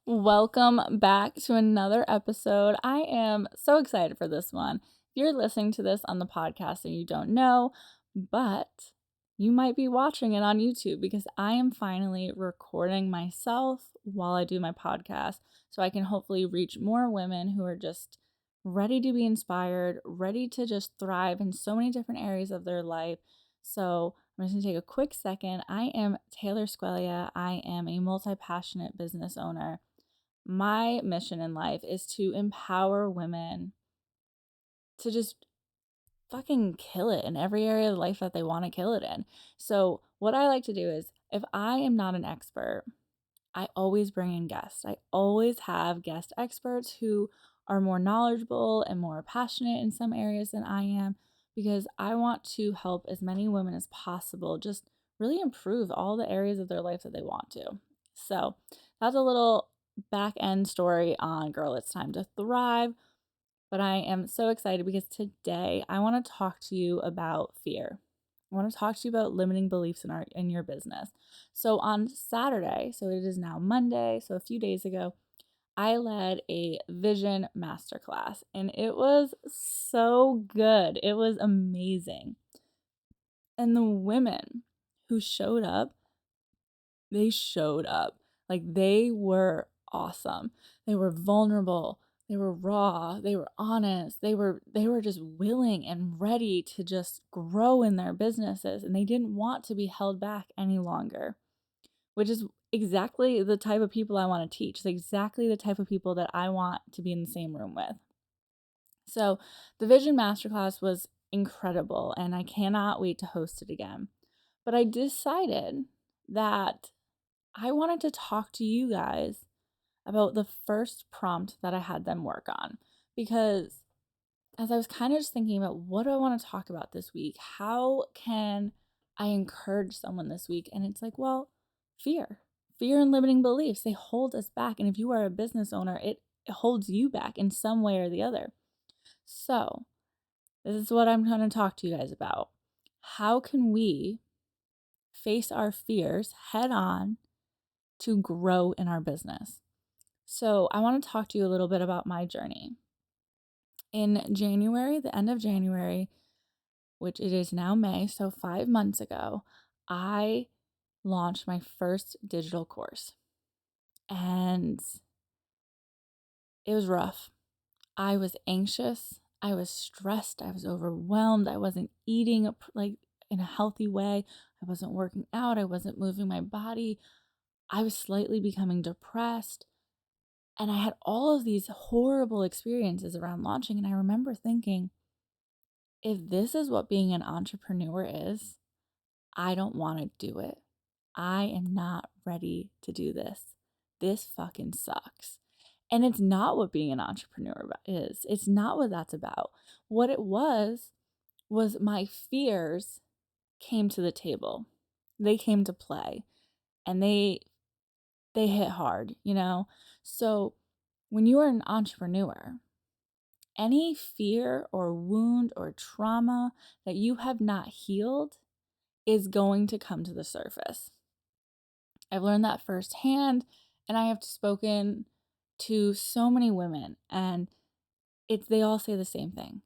Welcome back to another episode. I am so excited for this one. If you're listening to this on the podcast and you don't know, but you might be watching it on YouTube because I am finally recording myself while I do my podcast so I can hopefully reach more women who are just ready to be inspired, ready to just thrive in so many different areas of their life. So I'm just going to take a quick second. I am Taylor Squelia. I am a multi-passionate business owner. My mission in life is to empower women to just fucking kill it in every area of life that they want to kill it in. So, what I like to do is if I am not an expert, I always bring in guests. I always have guest experts who are more knowledgeable and more passionate in some areas than I am because I want to help as many women as possible just really improve all the areas of their life that they want to. So, that's a little back end story on Girl, It's Time to Thrive. But I am so excited because today I want to talk to you about fear. I want to talk to you about limiting beliefs in your business. So on Saturday, so it is now Monday, so a few days ago, I led a vision masterclass and it was so good. It was amazing. And the women who showed up, they showed up. Like they were awesome. They were vulnerable. They were raw. They were honest. They were just willing and ready to just grow in their businesses and they didn't want to be held back any longer, which is exactly the type of people I want to teach. It's exactly the type of people that I want to be in the same room with. So, the Vision Masterclass was incredible and I cannot wait to host it again. But I decided that I wanted to talk to you guys about the first prompt that I had them work on because as I was kind of just thinking about what do I want to talk about this week? How can I encourage someone this week? And it's like, well, fear. Fear and limiting beliefs, they hold us back. And if you are a business owner, it holds you back in some way or the other. So, this is what I'm going to talk to you guys about. How can we face our fears head on to grow in our business? So, I want to talk to you a little bit about my journey. In January, the end of January, which it is now May, so 5 months ago, I launched my first digital course. And it was rough. I was anxious, I was stressed, I was overwhelmed, I wasn't eating like in a healthy way, I wasn't working out, I wasn't moving my body. I was slightly becoming depressed. And I had all of these horrible experiences around launching. And I remember thinking, if this is what being an entrepreneur is, I don't want to do it. I am not ready to do this. This fucking sucks. And it's not what being an entrepreneur is. It's not what that's about. What it was my fears came to the table. They came to play and they hit hard, you know? So when you are an entrepreneur, any fear or wound or trauma that you have not healed is going to come to the surface. I've learned that firsthand, and I have spoken to so many women, and they all say the same thing.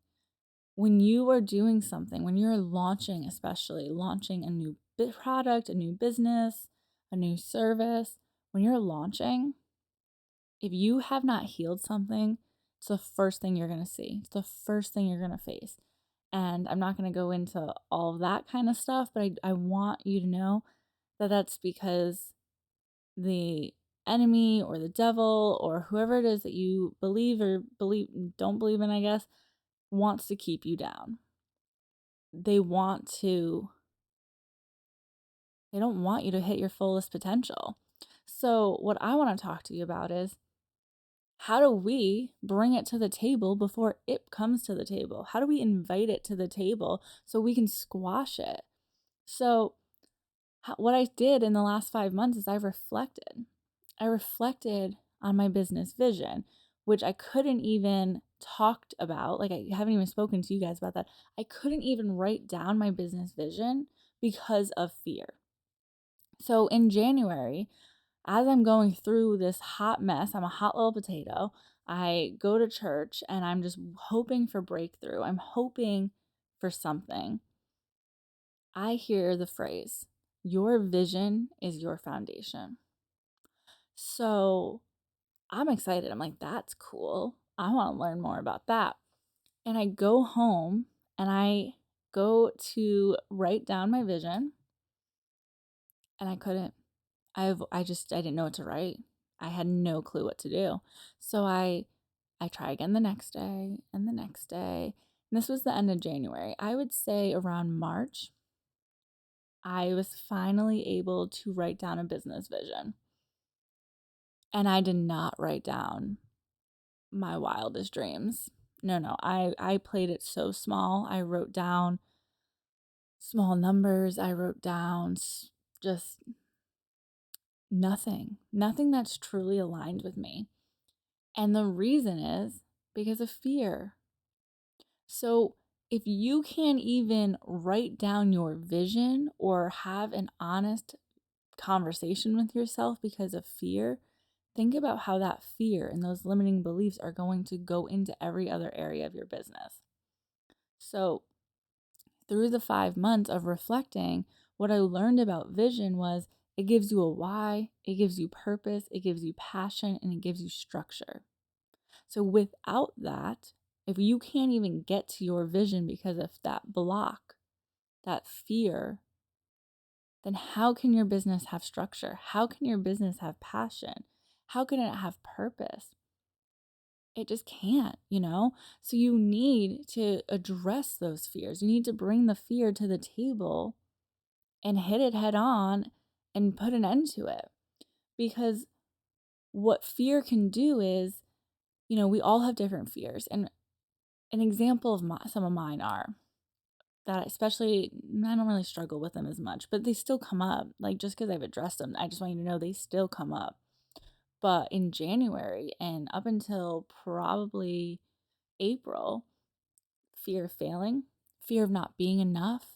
When you are doing something, when you're launching, especially launching a new product, a new business, a new service, when you're launching, if you have not healed something, it's the first thing you're going to see. It's the first thing you're going to face. And I'm not going to go into all of that kind of stuff, but I want you to know that that's because the enemy or the devil or whoever it is that you believe or don't believe in, I guess, wants to keep you down. They don't want you to hit your fullest potential. So what I want to talk to you about is how do we bring it to the table before it comes to the table? How do we invite it to the table so we can squash it? So what I did in the last 5 months is I reflected. I reflected on my business vision, which I couldn't even talked about. Like I haven't even spoken to you guys about that. I couldn't even write down my business vision because of fear. So in January, as I'm going through this hot mess, I'm a hot little potato. I go to church and I'm just hoping for breakthrough. I'm hoping for something. I hear the phrase, your vision is your foundation. So I'm excited. I'm like, that's cool. I want to learn more about that. And I go home and I go to write down my vision, and I couldn't. I didn't know what to write. I had no clue what to do. So I try again the next day and the next day. And this was the end of January. I would say around March, I was finally able to write down a business vision. And I did not write down my wildest dreams. No. I played it so small. I wrote down small numbers. I wrote down just nothing that's truly aligned with me. And the reason is because of fear. So if you can't even write down your vision or have an honest conversation with yourself because of fear, think about how that fear and those limiting beliefs are going to go into every other area of your business. So through the 5 months of reflecting, what I learned about vision was it gives you a why, it gives you purpose, it gives you passion, and it gives you structure. So without that, if you can't even get to your vision because of that block, that fear, then how can your business have structure? How can your business have passion? How can it have purpose? It just can't, you know? So you need to address those fears. You need to bring the fear to the table and hit it head on and put an end to it. Because what fear can do is, we all have different fears. And an example of some of mine are that, especially, I don't really struggle with them as much, but they still come up. Like, just because I've addressed them, I just want you to know they still come up. But in January and up until probably April, fear of failing, fear of not being enough,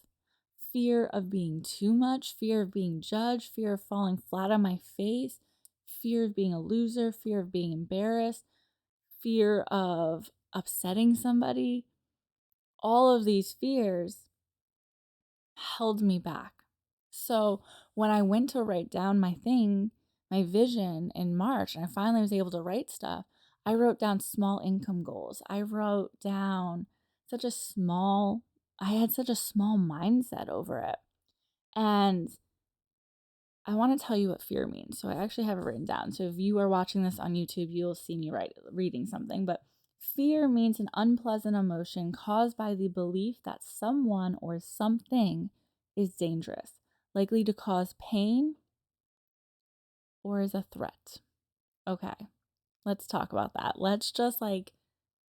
fear of being too much, fear of being judged, fear of falling flat on my face, fear of being a loser, fear of being embarrassed, fear of upsetting somebody. All of these fears held me back. So when I went to write down my vision in March, and I finally was able to write stuff, I wrote down small income goals. I wrote down I had such a small mindset over it. And I want to tell you what fear means. So I actually have it written down. So if you are watching this on YouTube, you'll see me reading something. But fear means an unpleasant emotion caused by the belief that someone or something is dangerous, likely to cause pain, or is a threat. Okay, let's talk about that. Let's just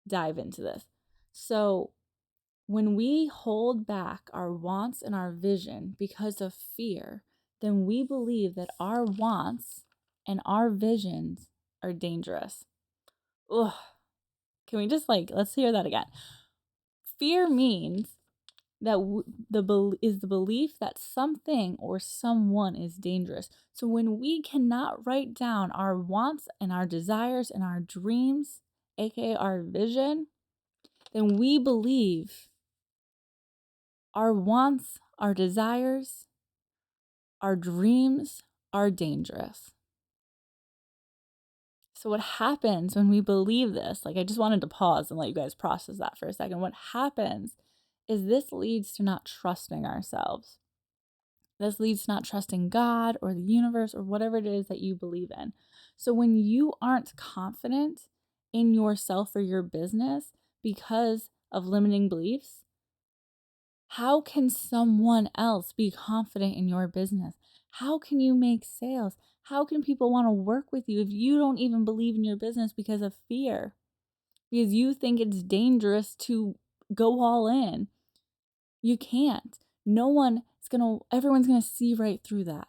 dive into this. So when we hold back our wants and our vision because of fear, then we believe that our wants and our visions are dangerous. Ugh. Can we just let's hear that again? Fear means that the belief that something or someone is dangerous. So when we cannot write down our wants and our desires and our dreams, aka our vision, then we believe our wants, our desires, our dreams are dangerous. So what happens when we believe this, I just wanted to pause and let you guys process that for a second. What happens is this leads to not trusting ourselves. This leads to not trusting God or the universe or whatever it is that you believe in. So when you aren't confident in yourself or your business because of limiting beliefs, how can someone else be confident in your business? How can you make sales? How can people want to work with you if you don't even believe in your business because of fear? Because you think it's dangerous to go all in. You can't. Everyone's going to see right through that.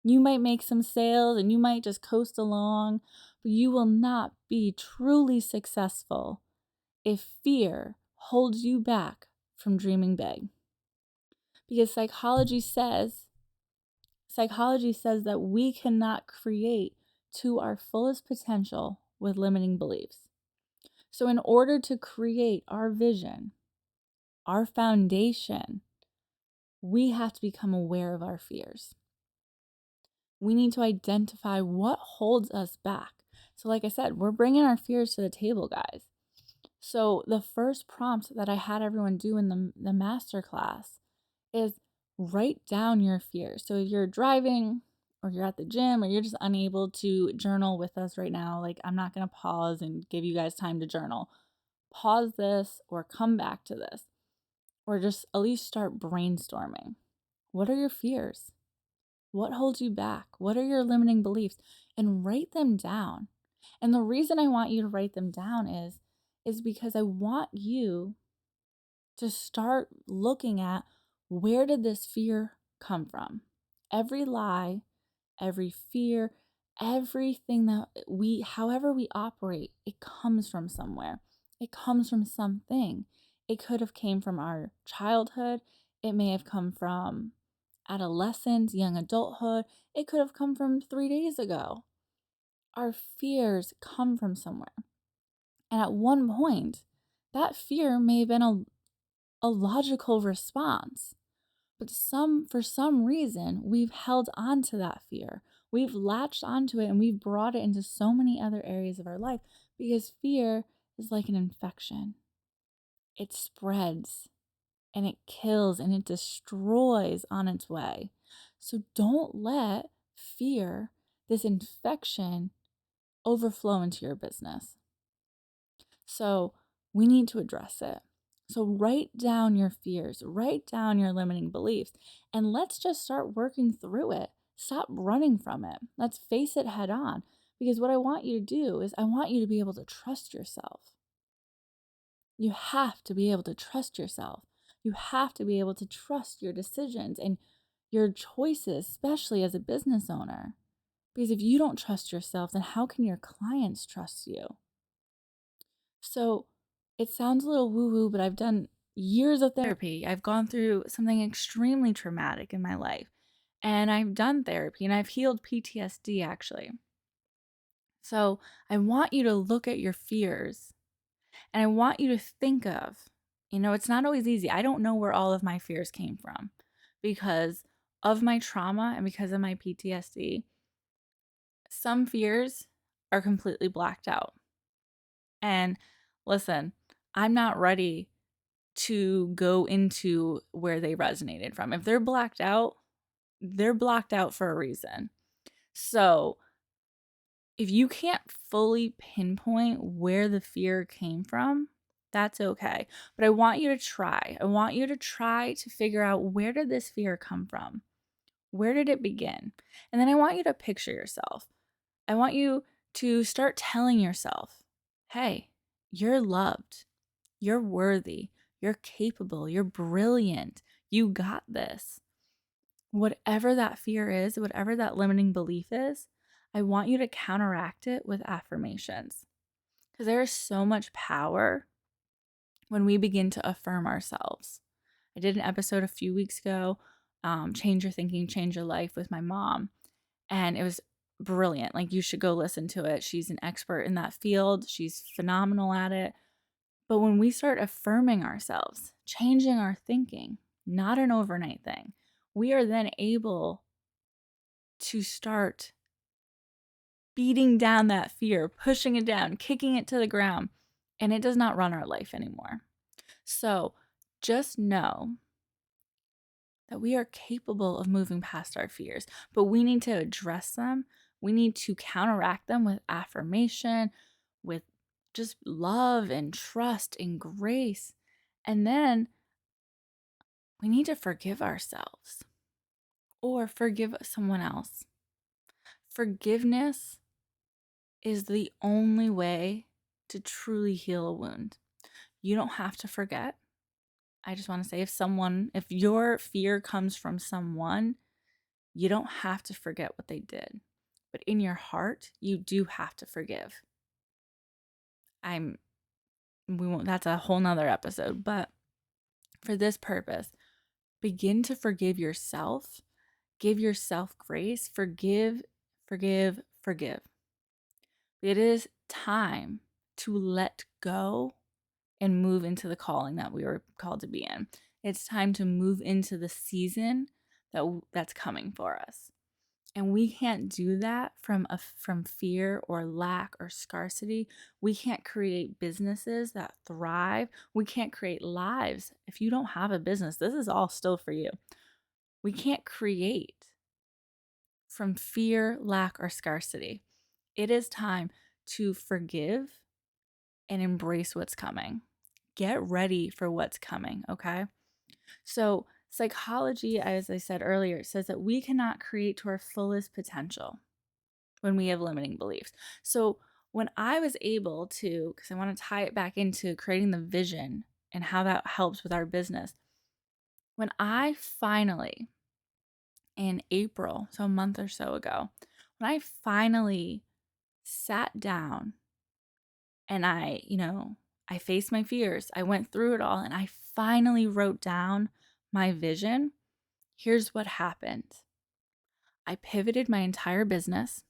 You might make some sales and you might just coast along, but you will not be truly successful if fear holds you back from dreaming big. Because psychology says Psychology says that we cannot create to our fullest potential with limiting beliefs. So, in order to create our vision, our foundation, we have to become aware of our fears. We need to identify what holds us back. So, like I said, we're bringing our fears to the table, guys. So, the first prompt that I had everyone do in the master class is write down your fears. So, if you're driving or you're at the gym or you're just unable to journal with us right now, like I'm not going to pause and give you guys time to journal. Pause this or come back to this, or just at least start brainstorming. What are your fears? What holds you back? What are your limiting beliefs? And write them down. And the reason I want you to write them down is because I want you to start looking at, where did this fear come from? Every lie, every fear, everything that however we operate, it comes from somewhere. It comes from something. It could have came from our childhood. It may have come from adolescence, young adulthood. It could have come from 3 days ago. Our fears come from somewhere. And at one point, that fear may have been a logical response. But for some reason, we've held on to that fear. We've latched onto it and we've brought it into so many other areas of our life, because fear is like an infection. It spreads and it kills and it destroys on its way. So don't let fear, this infection, overflow into your business. So we need to address it. So write down your fears, write down your limiting beliefs, and let's just start working through it. Stop running from it. Let's face it head on. Because what I want you to do is I want you to be able to trust yourself. You have to be able to trust yourself. You have to be able to trust your decisions and your choices, especially as a business owner. Because if you don't trust yourself, then how can your clients trust you? So it sounds a little woo-woo, but I've done years of therapy. I've gone through something extremely traumatic in my life, and I've done therapy, and I've healed PTSD actually. So I want you to look at your fears, and I want you to think of, it's not always easy. I don't know where all of my fears came from because of my trauma and because of my PTSD. Some fears are completely blacked out. And listen, I'm not ready to go into where they resonated from. If they're blacked out for a reason. So if you can't fully pinpoint where the fear came from, that's okay. But I want you to try. I want you to try to figure out, where did this fear come from? Where did it begin? And then I want you to picture yourself. I want you to start telling yourself, hey, you're loved. You're worthy. You're capable. You're brilliant. You got this. Whatever that fear is, whatever that limiting belief is, I want you to counteract it with affirmations. Because there is so much power when we begin to affirm ourselves. I did an episode a few weeks ago, Change Your Thinking, Change Your Life, with my mom. And it was brilliant. Like, you should go listen to it. She's an expert in that field. She's phenomenal at it. But when we start affirming ourselves, changing our thinking, not an overnight thing, we are then able to start beating down that fear, pushing it down, kicking it to the ground, and it does not run our life anymore. So just know that we are capable of moving past our fears, but we need to address them. We need to counteract them with affirmation, with just love and trust and grace. And then we need to forgive ourselves or forgive someone else. Forgiveness is the only way to truly heal a wound. You don't have to forget. I just want to say, if your fear comes from someone, you don't have to forget what they did. But in your heart, you do have to forgive. That's a whole nother episode, but for this purpose, begin to forgive yourself Give yourself grace. Forgive, forgive, forgive. It is time to let go and move into the calling that we were called to be in. It's time to move into the season that's coming for us. And we can't do that from fear or lack or scarcity. We can't create businesses that thrive. We can't create lives. If you don't have a business, this is all still for you. We can't create from fear, lack, or scarcity. It is time to forgive and embrace what's coming. Get ready for what's coming, okay? So, psychology, as I said earlier, says that we cannot create to our fullest potential when we have limiting beliefs. So, when I was able to, because I want to tie it back into creating the vision and how that helps with our business, when I finally, in April, so a month or so ago, when I finally sat down and I faced my fears, I went through it all, and I finally wrote down my vision. Here's what happened. I pivoted my entire business.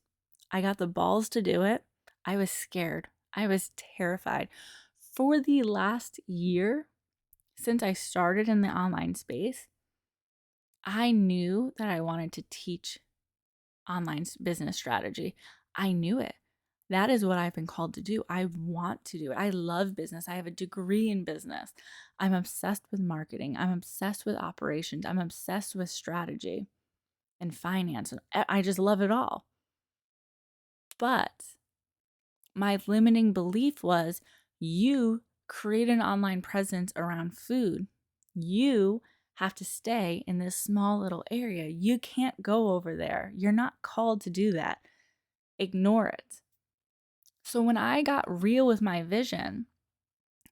I got the balls to do it. I was scared. I was terrified. For the last year, since I started in the online space, I knew that I wanted to teach online business strategy. I knew it. That is what I've been called to do. I want to do it. I love business. I have a degree in business. I'm obsessed with marketing. I'm obsessed with operations. I'm obsessed with strategy and finance. I just love it all. But my limiting belief was, you create an online presence around food. You have to stay in this small little area. You can't go over there. You're not called to do that. Ignore it. So when I got real with my vision,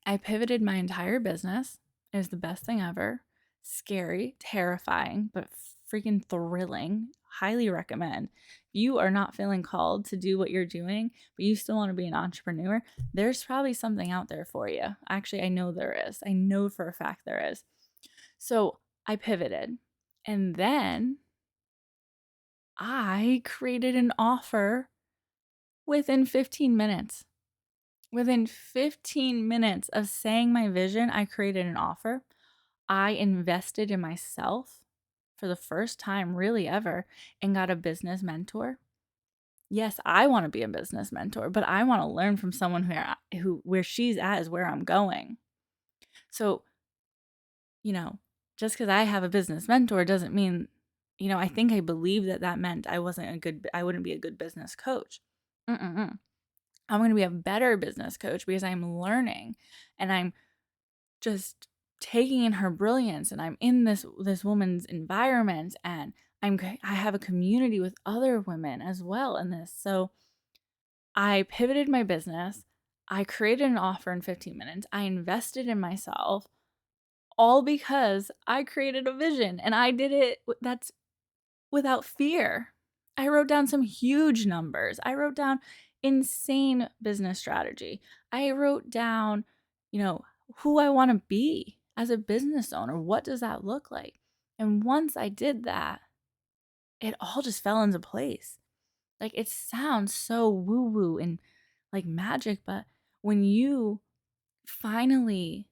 I pivoted my entire business. It was the best thing ever. Scary, terrifying, but freaking thrilling. Highly recommend. If you are not feeling called to do what you're doing, but you still want to be an entrepreneur, there's probably something out there for you. Actually, I know there is. I know for a fact there is. So I pivoted. And then I created an offer within 15 minutes. Within 15 minutes of saying my vision, I created an offer. I invested in myself for the first time really ever and got a business mentor. Yes, I want to be a business mentor, but I want to learn from someone where she's at is where I'm going. So, just because I have a business mentor doesn't mean, I think I believe that meant I wouldn't be a good business coach. I'm going to be a better business coach because I'm learning and I'm just taking in her brilliance, and I'm in this woman's environment, and I have a community with other women as well in this. So I pivoted my business. I created an offer in 15 minutes. I invested in myself, all because I created a vision, and I did it that's without fear. I wrote down some huge numbers. I wrote down insane business strategy. I wrote down, who I want to be as a business owner. What does that look like? And once I did that, it all just fell into place. Like, it sounds so woo-woo and like magic, but when you finally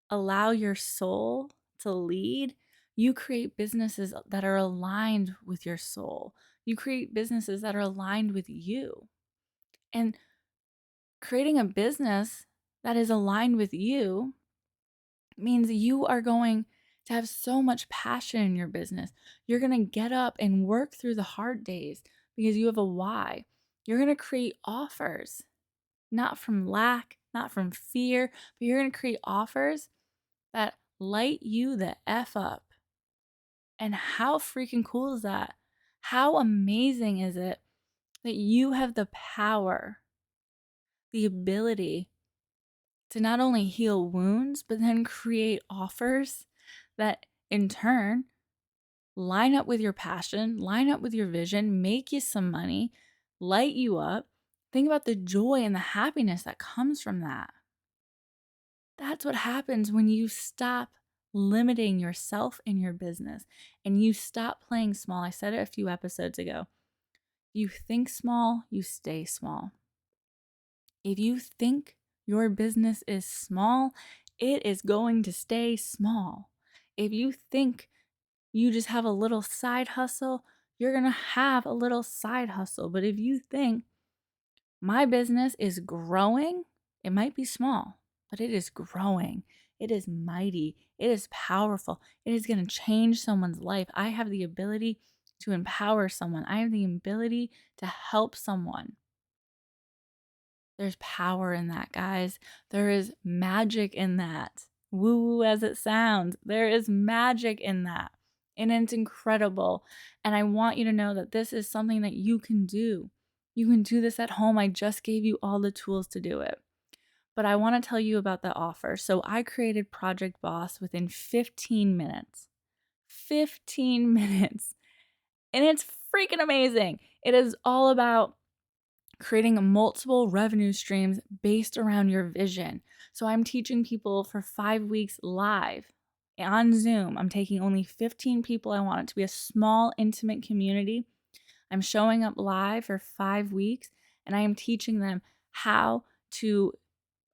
allow your soul to lead, you create businesses that are aligned with your soul. You create businesses that are aligned with you. And creating a business that is aligned with you means you are going to have so much passion in your business. You're going to get up and work through the hard days because you have a why. You're going to create offers, not from lack, not from fear, but you're going to create offers that light you the F up. And how freaking cool is that? How amazing is it that you have the power, the ability to not only heal wounds, but then create offers that in turn line up with your passion, line up with your vision, make you some money, light you up. Think about the joy and the happiness that comes from that. That's what happens when you stop limiting yourself and your business, and you stop playing small. I said it a few episodes ago. You think small, you stay small. If you think your business is small, it is going to stay small. If you think you just have a little side hustle, you're going to have a little side hustle. But if you think my business is growing, it might be small, but it is growing. It is mighty. It is powerful. It is going to change someone's life. I have the ability to empower someone. I have the ability to help someone. There's power in that, guys. There is magic in that. Woo-woo as it sounds, there is magic in that. And it's incredible. And I want you to know that this is something that you can do. You can do this at home. I just gave you all the tools to do it. But I want to tell you about the offer. So I created Project Boss within 15 minutes. 15 minutes. And it's freaking amazing. It is all about creating multiple revenue streams based around your vision. So I'm teaching people for 5 weeks live on Zoom. I'm taking only 15 people. I want it to be a small, intimate community. I'm showing up live for 5 weeks, and I am teaching them how to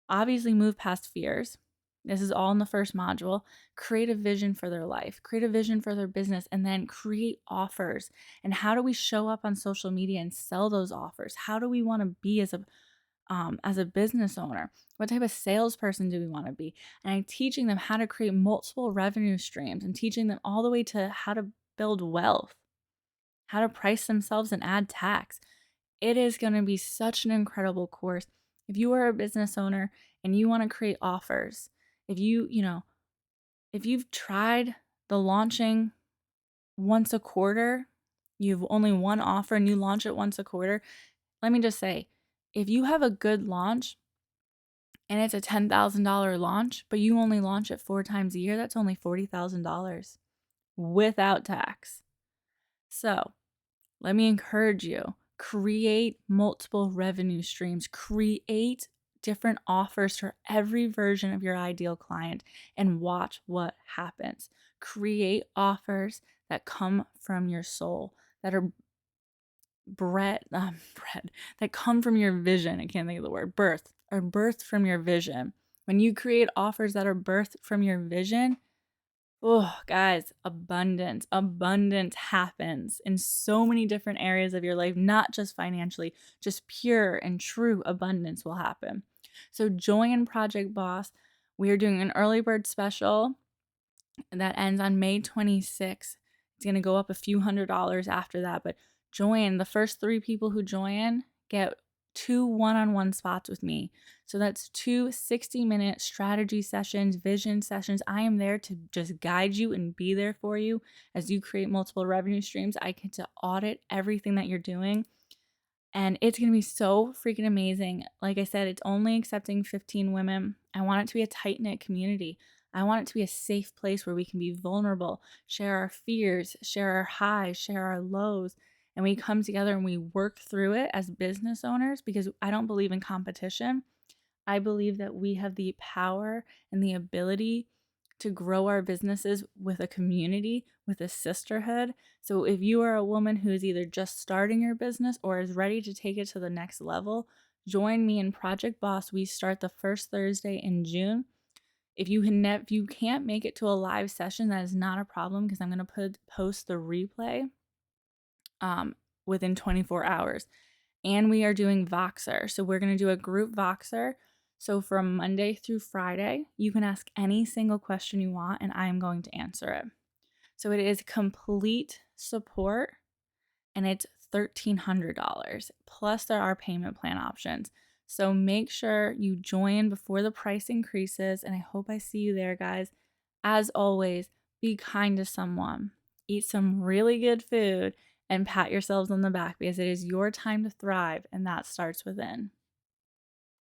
obviously move past fears. This is all in the first module. Create a vision for their life, create a vision for their business, and then create offers. And how do we show up on social media and sell those offers? How do we want to be as a business owner? What type of salesperson do we want to be? And I'm teaching them how to create multiple revenue streams and teaching them all the way to how to build wealth, how to price themselves and add tax. It is going to be such an incredible course. If you are a business owner and you want to create offers, if you've tried the launching once a quarter, you've only one offer and you launch it once a quarter, let me just say, if you have a good launch and it's a $10,000 launch, but you only launch it 4 times a year, that's only $40,000 without tax. So let me encourage you, create multiple revenue streams, create different offers for every version of your ideal client and watch what happens. Create offers that come from your soul, that are bread, that come from your vision. I can't think of the word, birthed from your vision. When you create offers that are birthed from your vision, oh, guys, abundance happens in so many different areas of your life, not just financially, just pure and true abundance will happen. So join Project Boss. We are doing an early bird special that ends on May 26th. It's going to go up a few $100s after that, but join. The first 3 people who join get 2 one-on-one spots with me. So that's 2 60-minute strategy sessions, vision sessions. I am there to just guide you and be there for you as you create multiple revenue streams. I get to audit everything that you're doing. And it's going to be so freaking amazing. Like I said, it's only accepting 15 women. I want it to be a tight-knit community. I want it to be a safe place where we can be vulnerable, share our fears, share our highs, share our lows, and we come together and we work through it as business owners, because I don't believe in competition. I believe that we have the power and the ability to grow our businesses with a community, with a sisterhood. So if you are a woman who is either just starting your business or is ready to take it to the next level, join me in Project Boss. We start the first Thursday in June. If you can't make it to a live session, that is not a problem, because I'm going to post the replay within 24 hours. And we are doing Voxer. So we're going to do a group Voxer. So from Monday through Friday, you can ask any single question you want and I am going to answer it. So it is complete support and it's $1,300. Plus there are payment plan options. So make sure you join before the price increases, and I hope I see you there, guys. As always, be kind to someone. Eat some really good food and pat yourselves on the back, because it is your time to thrive, and that starts within.